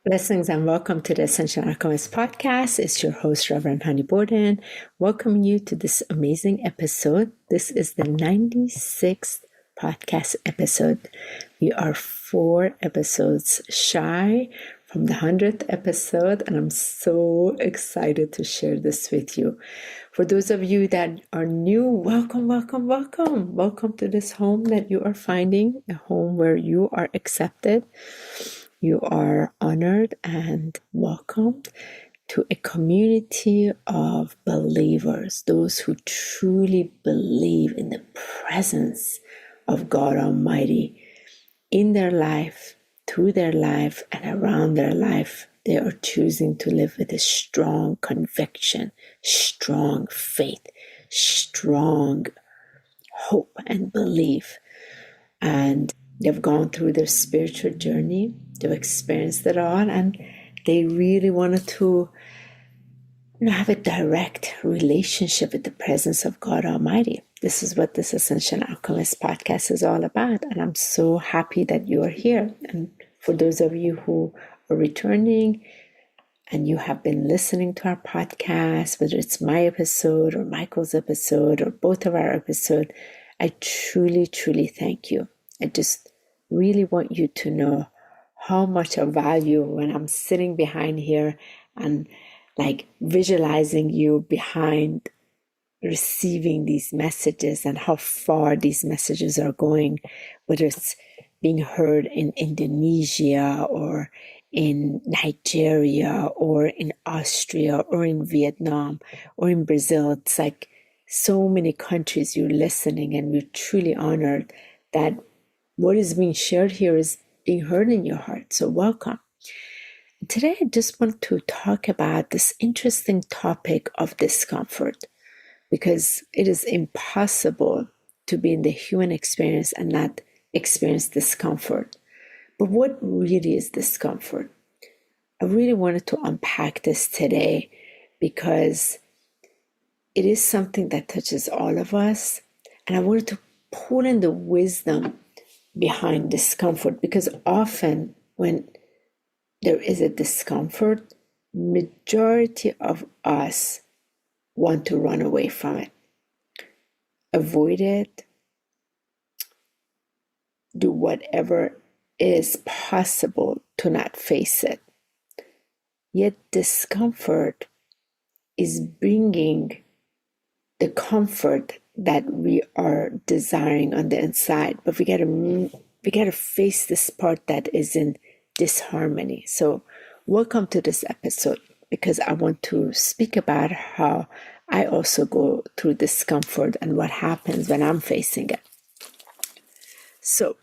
Blessings and welcome to the Ascension Alchemists podcast. It's your host, Reverend HoniB, welcoming you to this amazing episode. This is the 96th podcast episode. We are 4 episodes shy from the 100th episode, and I'm so excited to share this with you. For those of you that are new, welcome, welcome, welcome. Welcome to this home that you are finding, a home where you are accepted. You are honored and welcomed to a community of believers, those who truly believe in the presence of God Almighty in their life, through their life, and around their life. They are choosing to live with a strong conviction, strong faith, strong hope and belief. And they've gone through their spiritual journey. They've experienced it all, and they really wanted to have a direct relationship with the presence of God Almighty. This is what this Ascension Alchemist podcast is all about, and I'm so happy that you are here. And for those of you who are returning and you have been listening to our podcast, whether it's my episode or Michael's episode or both of our episodes, I truly, truly thank you. I just really want you to know how much of value when I'm sitting behind here and like visualizing you behind receiving these messages and how far these messages are going, whether it's being heard in Indonesia or in Nigeria or in Austria or in Vietnam or in Brazil. It's like so many countries you're listening, and we're truly honored that what is being shared here is being heard in your heart. So welcome. Today, I just want to talk about this interesting topic of discomfort, because it is impossible to be in the human experience and not experience discomfort. But what really is discomfort? I really wanted to unpack this today because it is something that touches all of us. And I wanted to pull in the wisdom behind discomfort, because often when there is a discomfort, majority of us want to run away from it, avoid it, do whatever is possible to not face it. Yet discomfort is bringing the comfort that we are desiring on the inside, but we gotta face this part that is in disharmony. So welcome to this episode, because I want to speak about how I also go through discomfort and what happens when I'm facing it. So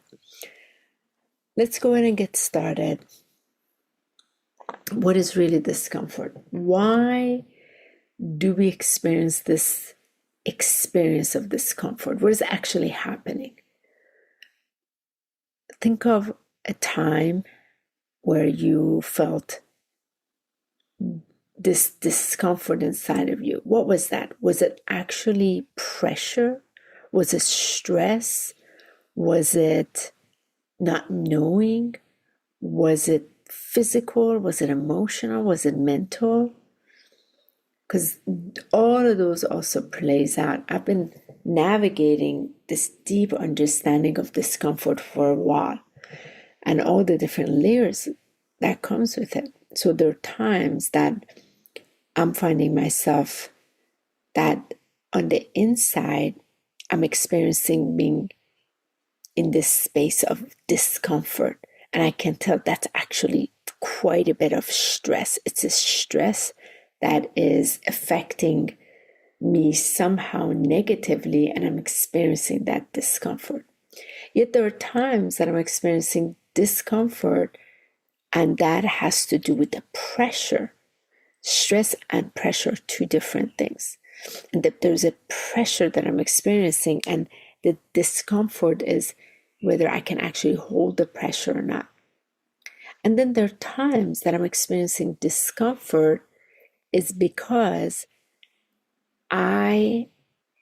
let's go ahead and get started. What is really discomfort? Why do we experience this experience of discomfort? What is actually happening? Think of a time where you felt this discomfort inside of you. What was that? Was it actually pressure? Was it stress? Was it not knowing? Was it physical? Was it emotional? Was it mental? Because all of those also plays out. I've been navigating this deep understanding of discomfort for a while, and all the different layers that comes with it. So there are times that I'm finding myself that on the inside, I'm experiencing being in this space of discomfort. And I can tell that's actually quite a bit of stress. It's a stress that is affecting me somehow negatively, and I'm experiencing that discomfort. Yet there are times that I'm experiencing discomfort, and that has to do with the pressure. Stress and pressure are 2 different things. And that there's a pressure that I'm experiencing, and the discomfort is whether I can actually hold the pressure or not. And then there are times that I'm experiencing discomfort is because I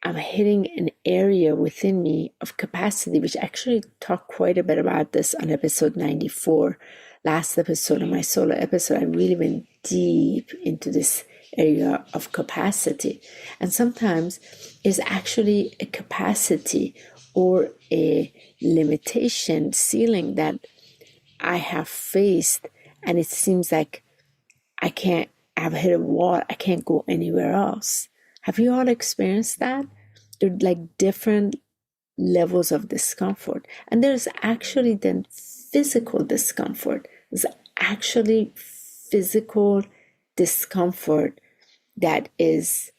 am hitting an area within me of capacity, which actually talked quite a bit about this on episode 94, last episode, of my solo episode, I really went deep into this area of capacity. And sometimes it's actually a capacity or a limitation ceiling that I have faced, and it seems like I've hit a wall, I can't go anywhere else. Have you all experienced that? There are like different levels of discomfort. And there's actually then physical discomfort. There's actually physical discomfort that is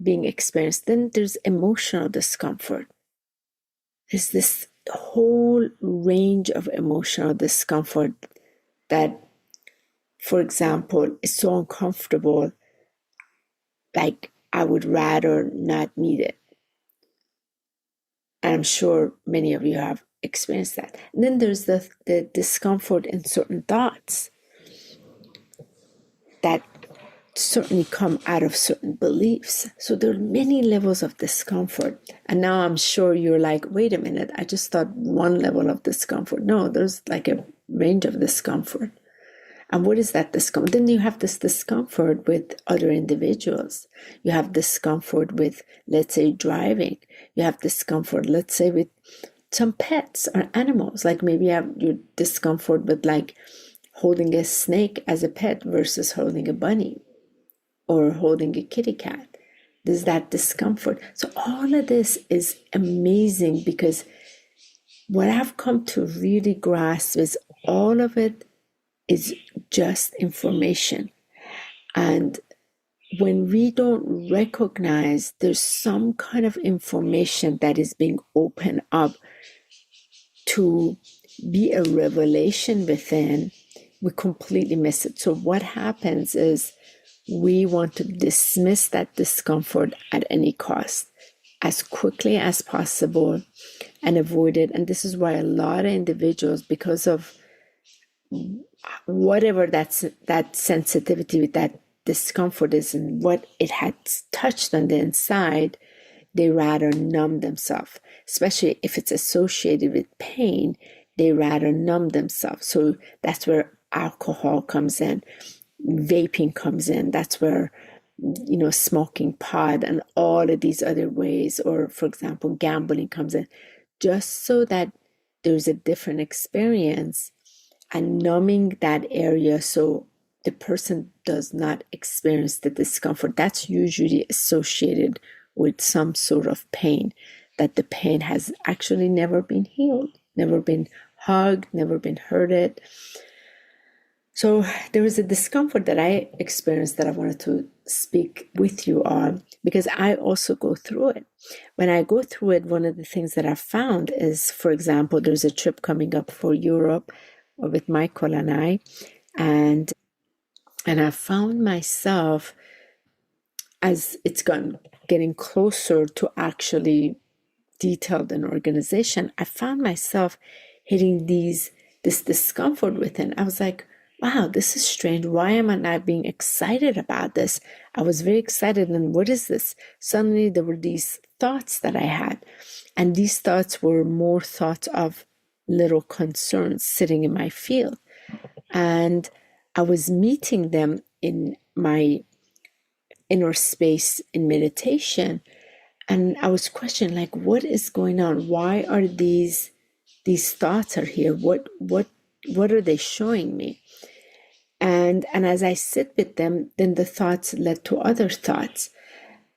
being experienced. Then there's emotional discomfort. There's this whole range of emotional discomfort that, for example, is so uncomfortable, like I would rather not meet it. And I'm sure many of you have experienced that. And then there's the discomfort in certain thoughts that certainly come out of certain beliefs. So there are many levels of discomfort. And now I'm sure you're like, wait a minute, I just thought one level of discomfort. No, there's like a range of discomfort. And what is that discomfort? Then you have this discomfort with other individuals. You have discomfort with, let's say, driving. You have discomfort, let's say, with some pets or animals. Like maybe you have your discomfort with like holding a snake as a pet versus holding a bunny or holding a kitty cat. There's that discomfort. So all of this is amazing, because what I've come to really grasp is all of it is just information. And when we don't recognize there's some kind of information that is being opened up to be a revelation within, we completely miss it. So what happens is we want to dismiss that discomfort at any cost, as quickly as possible, and avoid it. And this is why a lot of individuals, because of whatever that sensitivity with that discomfort is and what it had touched on the inside, they rather numb themselves. Especially if it's associated with pain, they rather numb themselves. So that's where alcohol comes in, vaping comes in. That's where, smoking pot and all of these other ways, or for example, gambling comes in, just so that there's a different experience and numbing that area so the person does not experience the discomfort. That's usually associated with some sort of pain, that the pain has actually never been healed, never been hugged, never been hurted. So there was a discomfort that I experienced that I wanted to speak with you on, because I also go through it. When I go through it, one of the things that I found is, for example, there's a trip coming up for Europe with Michael and I, and I found myself, as it's getting closer to actually detailed an organization, I found myself hitting this discomfort within. I was like, wow, this is strange. Why am I not being excited about this? I was very excited. And what is this? Suddenly there were these thoughts that I had. And these thoughts were more thoughts of little concerns sitting in my field. And I was meeting them in my inner space in meditation. And I was questioning, like, what is going on? Why are these thoughts are here? What are they showing me? And as I sit with them, then the thoughts led to other thoughts.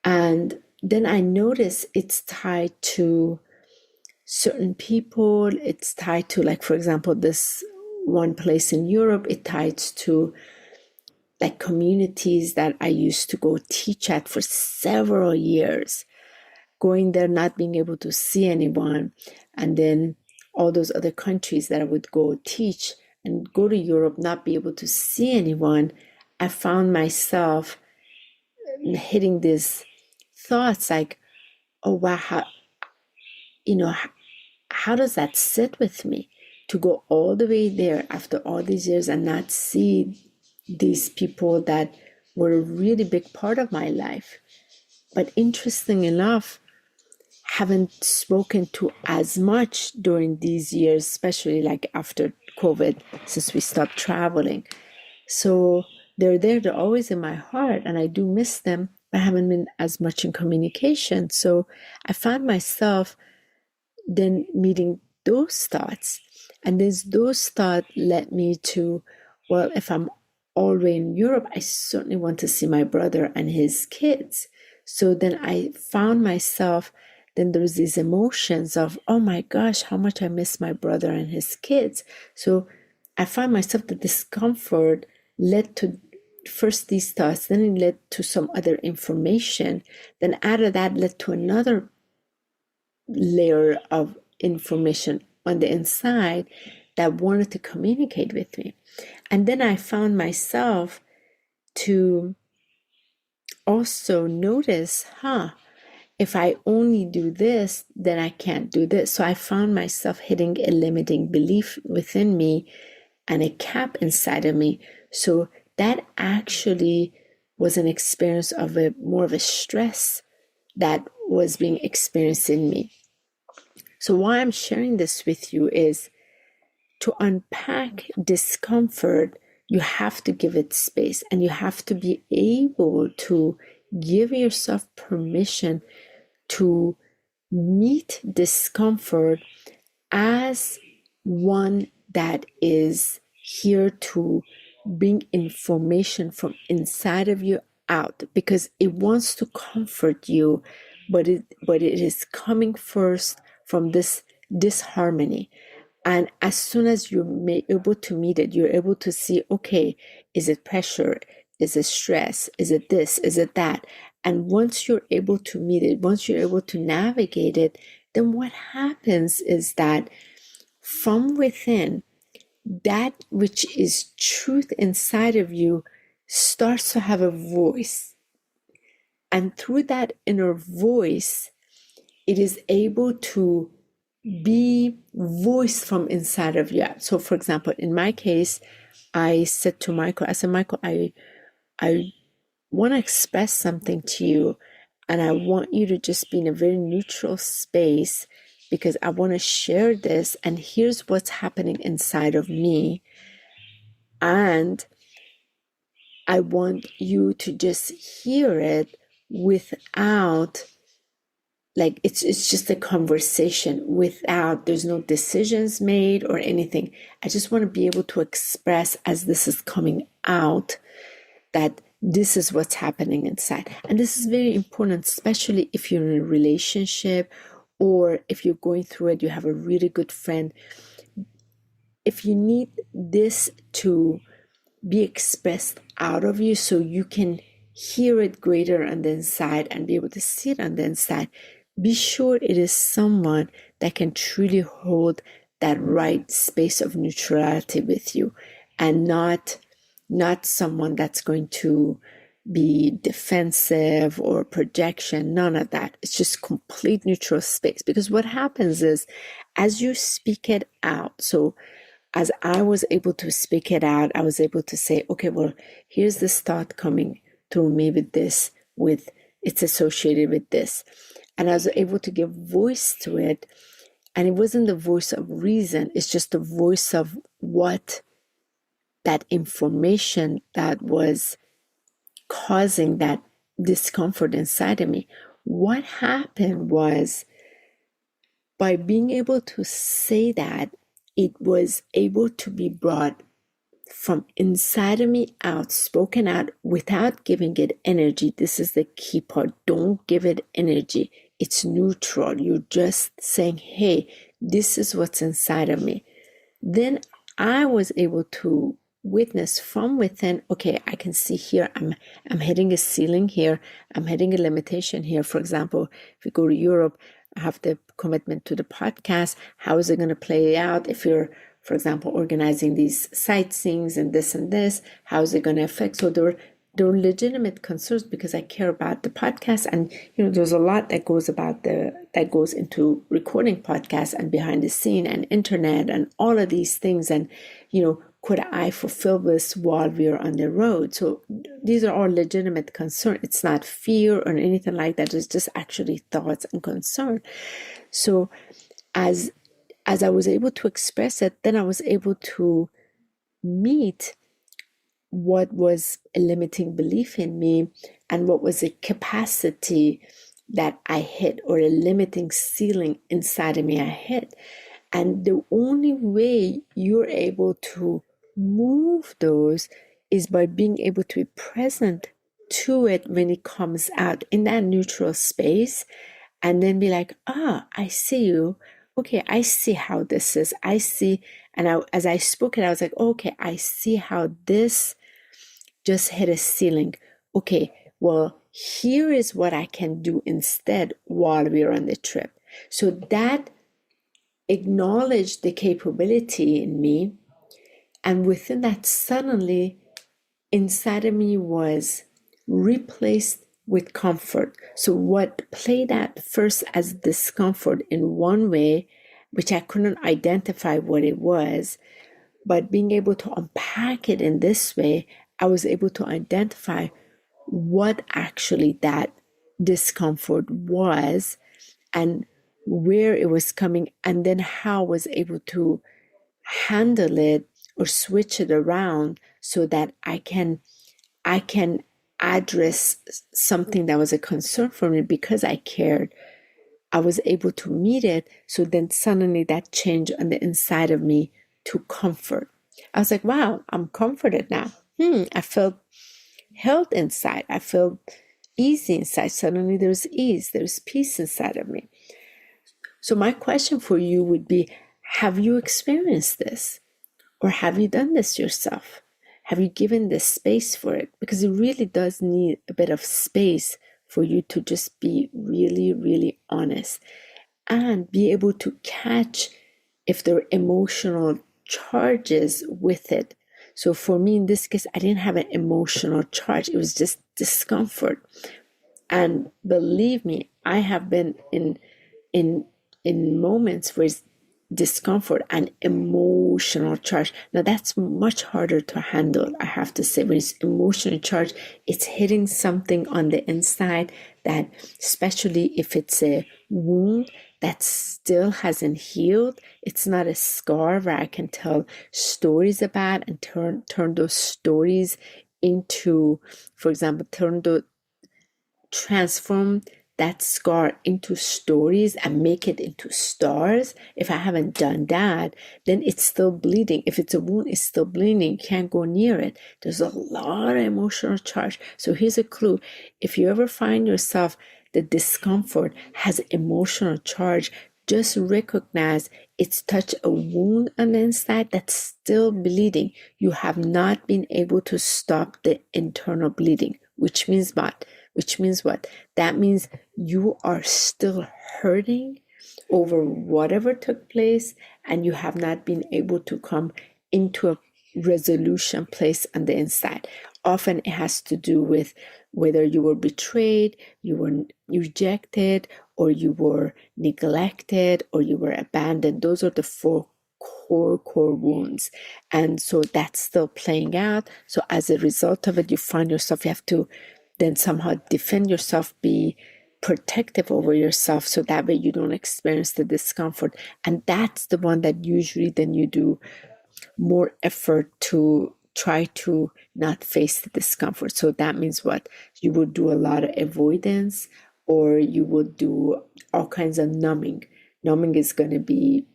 And then I notice it's tied to certain people. It's tied to, like, for example, this one place in Europe, it ties to like communities that I used to go teach at for several years. Going there, not being able to see anyone, and then all those other countries that I would go teach, and go to Europe, not be able to see anyone. I found myself hitting these thoughts like, oh wow, how does that sit with me to go all the way there after all these years and not see these people that were a really big part of my life? But interesting enough, haven't spoken to as much during these years, especially like after COVID, since we stopped traveling. So they're there, they're always in my heart, and I do miss them, but I haven't been as much in communication. So I found myself then meeting those thoughts. And then those thoughts led me to, well, if I'm already in Europe, I certainly want to see my brother and his kids. So then I found myself, then there's these emotions of, oh my gosh, how much I miss my brother and his kids. So I found myself, the discomfort led to first these thoughts, then it led to some other information. Then out of that led to another layer of information on the inside that wanted to communicate with me. And then I found myself to also notice, if I only do this, then I can't do this. So I found myself hitting a limiting belief within me and a cap inside of me. So that actually was an experience of more of a stress that was being experienced in me. So why I'm sharing this with you is to unpack discomfort, you have to give it space, and you have to be able to give yourself permission to meet discomfort as one that is here to bring information from inside of you out, because it wants to comfort you, but it is coming first from this disharmony. And as soon as you're able to meet it, you're able to see, okay, is it pressure? Is it stress? Is it this? Is it that? And once you're able to meet it, once you're able to navigate it, then what happens is that from within, that which is truth inside of you starts to have a voice. And through that inner voice, it is able to be voiced from inside of you. So for example, in my case, I said to Michael, I said, Michael, I want to express something to you, and I want you to just be in a very neutral space, because I want to share this, and here's what's happening inside of me. And I want you to just hear it without, like, it's just a conversation without, there's no decisions made or anything. I just want to be able to express as this is coming out that this is what's happening inside. And this is very important, especially if you're in a relationship or if you're going through it, you have a really good friend. If you need this to be expressed out of you so you can hear it greater on the inside and be able to see it on the inside, be sure it is someone that can truly hold that right space of neutrality with you, and not someone that's going to be defensive or projection. None of that. It's just complete neutral space. Because what happens is, as you speak it out, so as I was able to speak it out, I was able to say, okay, well, here's this thought coming through me with this, with it's associated with this. And I was able to give voice to it. And it wasn't the voice of reason. It's just the voice of what that information that was causing that discomfort inside of me. What happened was, by being able to say that, it was able to be brought from inside of me out, spoken out without giving it energy. This is the key part. Don't give it energy. It's neutral. You're just saying, hey, this is what's inside of me. Then I was able to witness from within, okay, I can see here, I'm hitting a ceiling here, I'm hitting a limitation here. For example, if we go to Europe, I have the commitment to the podcast. How is it going to play out if you're, for example, organizing these sightseeings and this, how is it going to affect? So there were legitimate concerns, because I care about the podcast, and there's a lot that goes into recording podcasts and behind the scene and internet and all of these things, and could I fulfill this while we are on the road? So these are all legitimate concerns. It's not fear or anything like that. It's just actually thoughts and concern. So as as I was able to express it, then I was able to meet what was a limiting belief in me and what was a capacity that I hit, or a limiting ceiling inside of me I hit. And the only way you're able to move those is by being able to be present to it when it comes out in that neutral space, and then be like, I see you. Okay, I see how this is. I see. And as I spoke it, I was like, okay, I see how this just hit a ceiling. Okay, well, here is what I can do instead while we're on the trip. So that acknowledged the capability in me. And within that, suddenly inside of me was replaced with comfort. So what played at first as discomfort in one way, which I couldn't identify what it was, but being able to unpack it in this way, I was able to identify what actually that discomfort was and where it was coming, and then how I was able to handle it or switch it around so that I can address something that was a concern for me because I cared. I was able to meet it. So then suddenly that changed on the inside of me to comfort. I was like, wow, I'm comforted now. I felt held inside. I felt easy inside. Suddenly there's ease, there's peace inside of me. So my question for you would be, have you experienced this? Or have you done this yourself? Have you given this space for it? Because it really does need a bit of space for you to just be really, really honest and be able to catch if there are emotional charges with it. So for me, in this case, I didn't have an emotional charge. It was just discomfort. And believe me, I have been in moments where it's discomfort and emotional charge. Now that's much harder to handle, I have to say. When it's emotional charge, it's hitting something on the inside that, especially if it's a wound that still hasn't healed, it's not a scar where I can tell stories about and turn those stories into, for example, transform that scar into stories and make it into stars. If I haven't done that, then it's still bleeding. If it's a wound, it's still bleeding. You can't go near it. There's a lot of emotional charge. So here's a clue. If you ever find yourself the discomfort has emotional charge, just recognize it's touched a wound on the inside that's still bleeding. You have not been able to stop the internal bleeding, which means what? That means you are still hurting over whatever took place, and you have not been able to come into a resolution place on the inside. Often it has to do with whether you were betrayed, you were rejected, or you were neglected, or you were abandoned. Those are the four core wounds. And so that's still playing out. So as a result of it, you find yourself, you have to then somehow defend yourself, be protective over yourself, so that way you don't experience the discomfort. And that's the one that usually then you do more effort to try to not face the discomfort. So that means what? You would do a lot of avoidance, or you would do all kinds of numbing. Numbing is going to be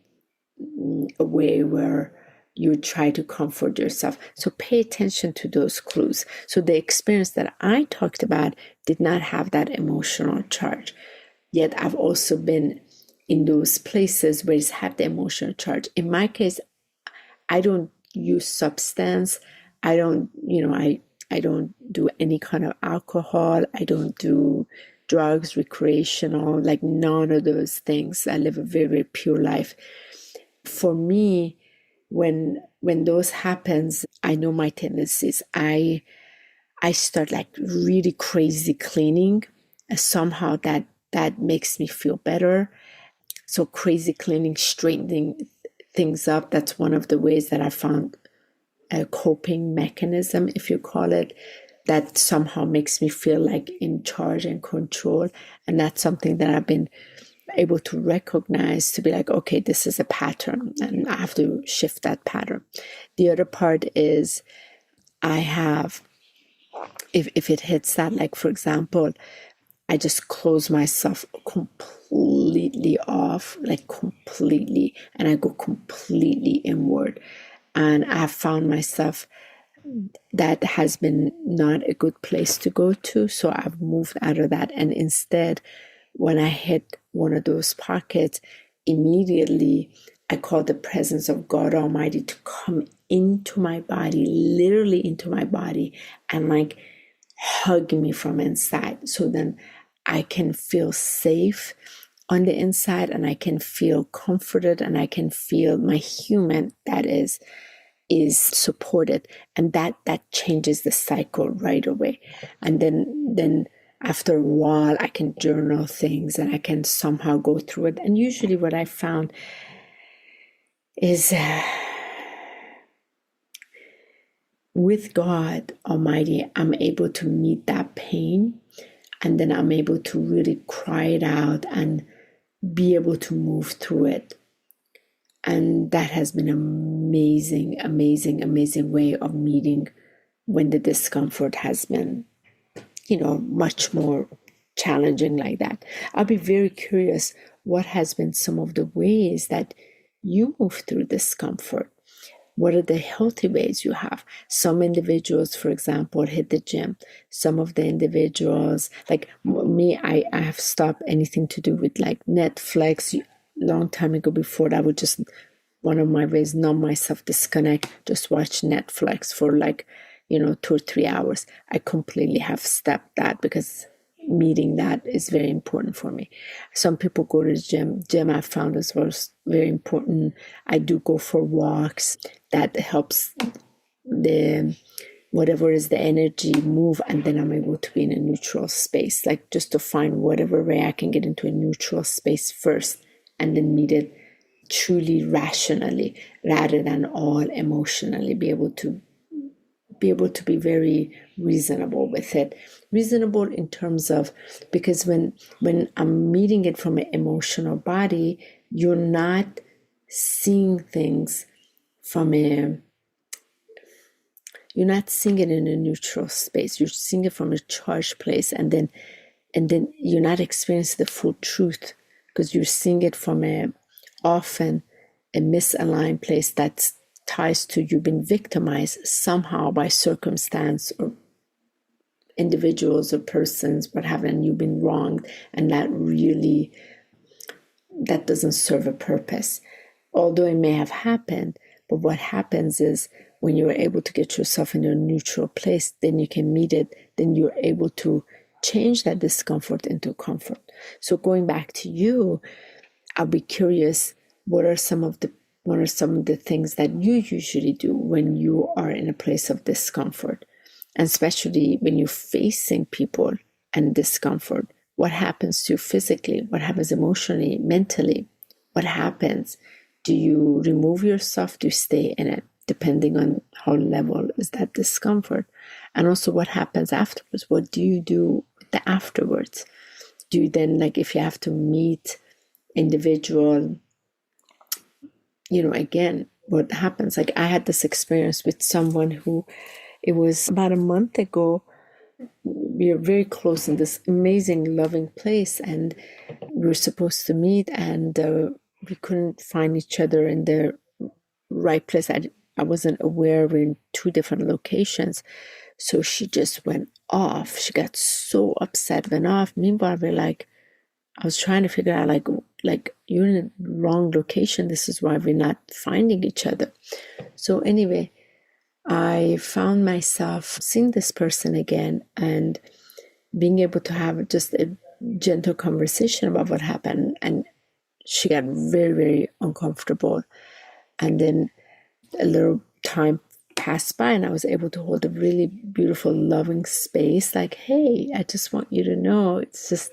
a way where you try to comfort yourself. So pay attention to those clues. So the experience that I talked about did not have that emotional charge. Yet I've also been in those places where it's had the emotional charge. In my case, I don't use substance. I don't do any kind of alcohol. I don't do drugs, recreational, like none of those things. I live a very, very pure life. For me, when those happens, I know my tendencies. I start like really crazy cleaning. Somehow that makes me feel better. So crazy cleaning, straightening things up, that's one of the ways that I found a coping mechanism, if you call it, that somehow makes me feel like in charge and control. And that's something that I've been able to recognize, to be like, okay, this is a pattern and I have to shift that pattern. The other part is I have, if it hits that, like for example, I just close myself completely off, like completely, and I go completely inward. And I have found myself, that has been not a good place to go to. So I've moved out of that. And instead, when I hit one of those pockets, immediately I call the presence of God Almighty to come into my body, literally into my body, and like hug me from inside. So then I can feel safe on the inside, and I can feel comforted, and I can feel my human, that is supported, and that changes the cycle right away. And then after a while I can journal things and I can somehow go through it. And usually what I found is with God Almighty, I'm able to meet that pain, and then I'm able to really cry it out and be able to move through it. And that has been amazing, amazing, amazing way of meeting when the discomfort has been, much more challenging like that. I'll be very curious, what has been some of the ways that you move through discomfort? What are the healthy ways you have? Some individuals, for example, hit the gym. Some of the individuals, like me, I have stopped anything to do with like Netflix. Long time ago, before that, I would just, one of my ways, numb myself, disconnect, just watch Netflix for like, 2 or 3 hours. I completely have stepped that because meeting that is very important for me. Some people go to the gym. Gym I found as well is very important. I do go for walks. That helps the whatever is the energy move, and then I'm able to be in a neutral space, like just to find whatever way I can get into a neutral space first, and then meet it truly rationally rather than all emotionally. Be able to be very reasonable with it. Reasonable in terms of, because when I'm meeting it from an emotional body, you're not seeing things from you're not seeing it in a neutral space. You're seeing it from a charged place, and then you're not experiencing the full truth, because you're seeing it from often a misaligned place that ties to you've been victimized somehow by circumstance or individuals or persons, what have you, and you've been wronged, and that doesn't serve a purpose, although it may have happened. But what happens is, when you're able to get yourself in a neutral place, then you can meet it, then you're able to change that discomfort into comfort. So going back to you, I'll be curious, what are some of the things that you usually do when you are in a place of discomfort, and especially when you're facing people and discomfort? What happens to you physically? What happens emotionally, mentally? What happens? Do you remove yourself? Do you stay in it? Depending on how level is that discomfort. And also what happens afterwards. What do you do with the afterwards? Do you then, like, if you have to meet individual, again, what happens? Like, I had this experience with someone who, it was about a month ago. We are very close in this amazing, loving place, and we were supposed to meet, and we couldn't find each other in the right place. I wasn't aware we're in 2 different locations. So she just went off. She got so upset, went off. Meanwhile, I was trying to figure out, like you're in the wrong location. This is why we're not finding each other. So anyway, I found myself seeing this person again and being able to have just a gentle conversation about what happened. And she got very, very uncomfortable. And then a little time passed by, and I was able to hold a really beautiful, loving space. Like, hey, I just want you to know, it's just,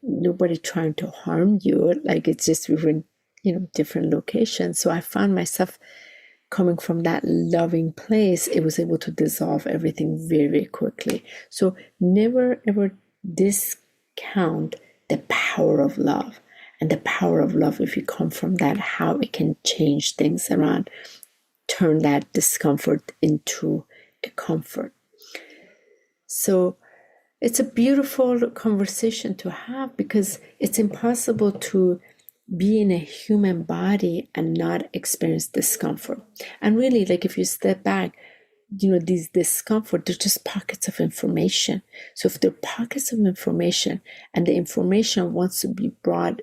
nobody trying to harm you. Like, it's just we were in, different locations. So I found myself coming from that loving place. It was able to dissolve everything very, very quickly. So never ever discount the power of love. And the power of love, if you come from that, how it can change things around, turn that discomfort into a comfort. So it's a beautiful conversation to have, because it's impossible to be in a human body and not experience discomfort. And really, like, if you step back, these discomfort, they're just pockets of information. So if they're pockets of information and the information wants to be brought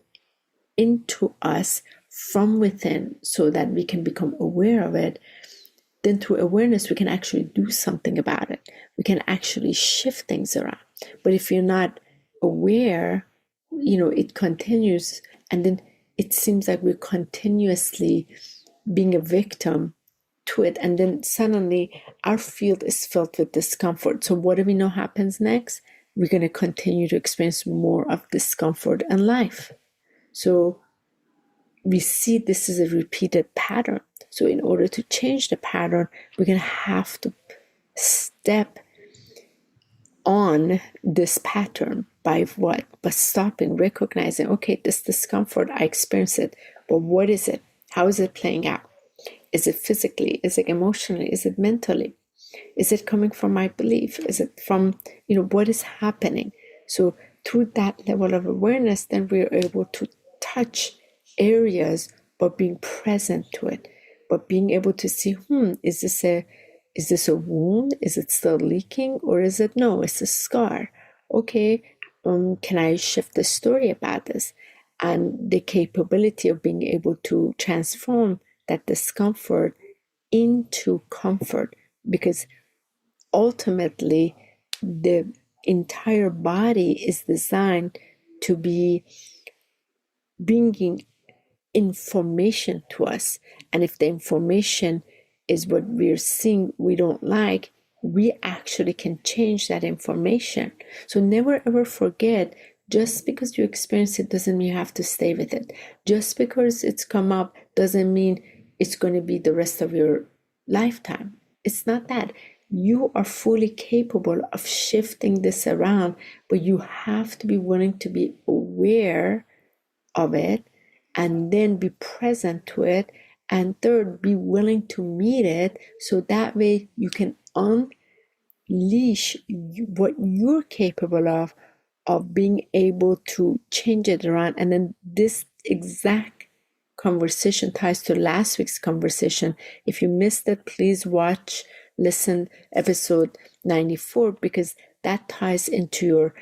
into us from within so that we can become aware of it, then through awareness, we can actually do something about it. We can actually shift things around. But if you're not aware, it continues, and then it seems like we're continuously being a victim to it. And then suddenly our field is filled with discomfort. So what do we know happens next? We're going to continue to experience more of discomfort in life. So we see this is a repeated pattern. So in order to change the pattern, we're going to have to step on this pattern by what? By stopping, recognizing, okay, this discomfort, I experience it, but what is it? How is it playing out? Is it physically? Is it emotionally? Is it mentally? Is it coming from my belief? Is it from, what is happening? So through that level of awareness, then we're able to touch areas, but being present to it, but being able to see, is this a wound? Is it still leaking? Or is it, no, it's a scar? Okay, can I shift the story about this? And the capability of being able to transform that discomfort into comfort, because ultimately the entire body is designed to be bringing information to us. And if the information is what we're seeing we don't like, we actually can change that information. So never ever forget, just because you experience it doesn't mean you have to stay with it. Just because it's come up doesn't mean it's going to be the rest of your lifetime. It's not that. You are fully capable of shifting this around, but you have to be willing to be aware of it, and then be present to it. And third, be willing to meet it, so that way you can unleash what you're capable of being able to change it around. And then this exact conversation ties to last week's conversation. If you missed it, please listen episode 94, because that ties into your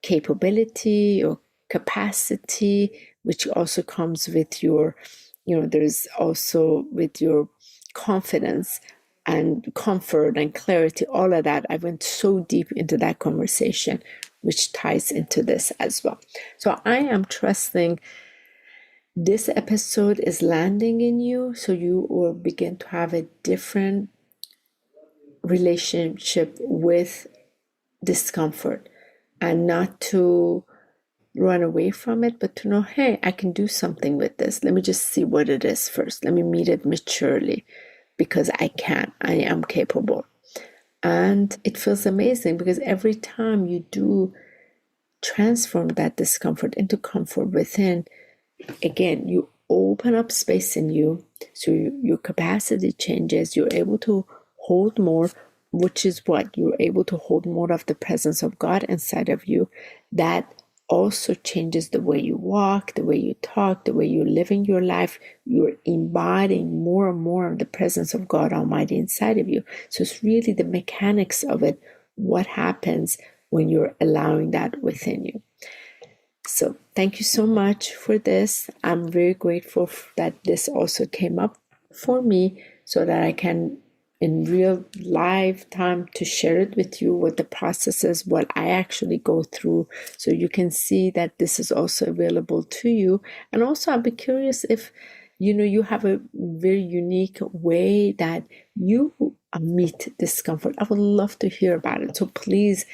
capability, your capacity, which also comes with your, there's also with your confidence and comfort and clarity, all of that. I went so deep into that conversation, which ties into this as well. So I am trusting this episode is landing in you, so you will begin to have a different relationship with discomfort, and not to run away from it, but to know, hey, I can do something with this. Let me just see what it is first. Let me meet it maturely, because I am capable. And it feels amazing, because every time you do transform that discomfort into comfort within, again, you open up space in you. So your capacity changes. You're able to hold more, which is what? You're able to hold more of the presence of God inside of you. That also changes the way you walk, the way you talk, the way you're living your life. You're embodying more and more of the presence of God Almighty inside of you. So it's really the mechanics of it, what happens when you're allowing that within you. So thank you so much for this. I'm very grateful that this also came up for me, so that I can, in real live time, to share it with you, what the process is, what I actually go through, so you can see that this is also available to you. And also, I'd be curious if you have a very unique way that you meet discomfort. I would love to hear about it. So please,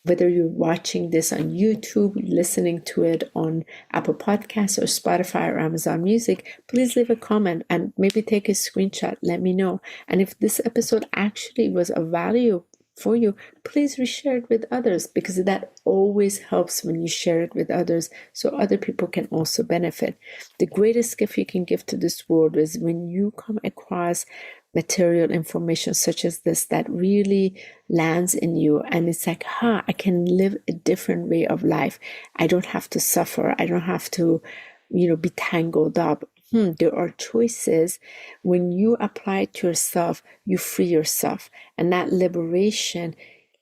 whether you're watching this on YouTube, listening to it on Apple Podcasts or Spotify or Amazon Music, please leave a comment and maybe take a screenshot. Let me know. And if this episode actually was of value for you, please reshare it with others, because that always helps when you share it with others so other people can also benefit. The greatest gift you can give to this world is when you come across material information such as this that really lands in you, and it's like, I can live a different way of life. I don't have to suffer. I don't have to, be tangled up. There are choices. When you apply it to yourself, you free yourself, and that liberation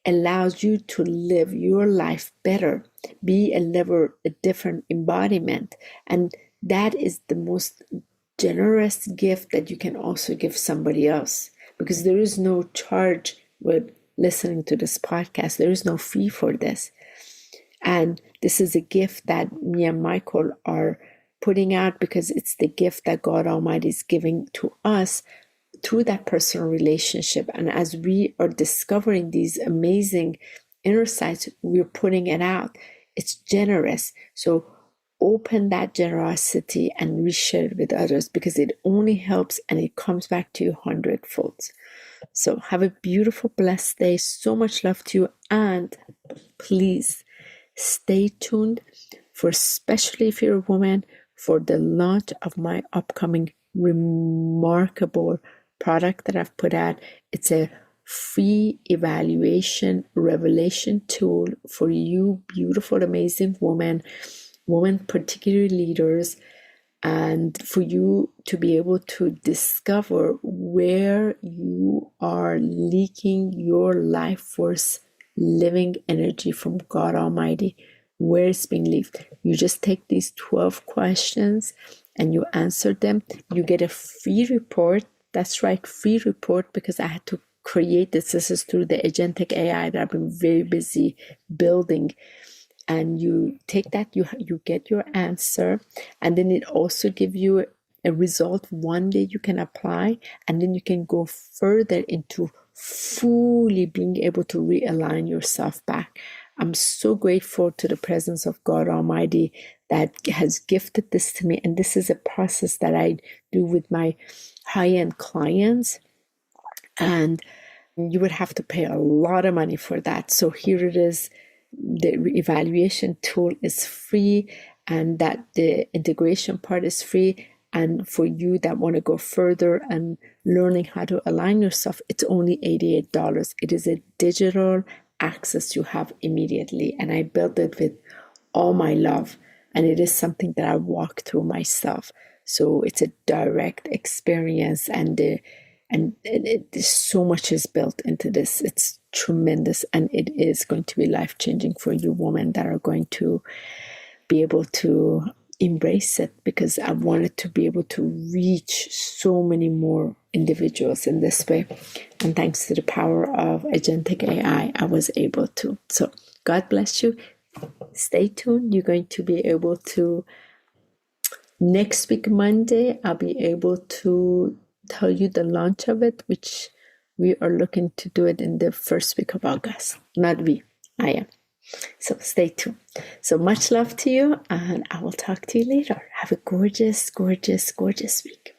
allows you to live your life better, be a different embodiment. And that is the most generous gift that you can also give somebody else, because there is no charge with listening to this podcast. There is no fee for this. And this is a gift that me and Michael are putting out, because it's the gift that God Almighty is giving to us through that personal relationship. And as we are discovering these amazing inner sights, we're putting it out. It's generous. So open that generosity and reshare it with others, because it only helps and it comes back to you 100-fold. So have a beautiful, blessed day. So much love to you. And please stay tuned for, especially if you're a woman, for the launch of my upcoming remarkable product that I've put out. It's a free evaluation revelation tool for you beautiful, amazing women, particularly leaders, and for you to be able to discover where you are leaking your life force living energy from God Almighty, where it's being leaked. You just take these 12 questions and you answer them. You get a free report. That's right, free report, because I had to create this. This is through the agentic AI that I've been very busy building. And you take that, you get your answer, and then it also gives you a result one day you can apply, and then you can go further into fully being able to realign yourself back. I'm so grateful to the presence of God Almighty that has gifted this to me. And this is a process that I do with my high-end clients. And you would have to pay a lot of money for that. So here it is. The evaluation tool is free, and that the integration part is free. And for you that want to go further and learning how to align yourself, it's only $88. It is a digital access you have immediately. And I built it with all my love. And it is something that I walk through myself. So it's a direct experience, and so much is built into this. It's tremendous, and it is going to be life-changing for you women that are going to be able to embrace it, because I wanted to be able to reach so many more individuals in this way. And thanks to the power of agentic AI, I was able to. So God bless you. Stay tuned. You're going to be able to, next week, Monday, I'll be able to tell you the launch of it, which we are looking to do it in the first week of August. Not we, I am. So stay tuned. So much love to you, and I will talk to you later. Have a gorgeous, gorgeous, gorgeous week.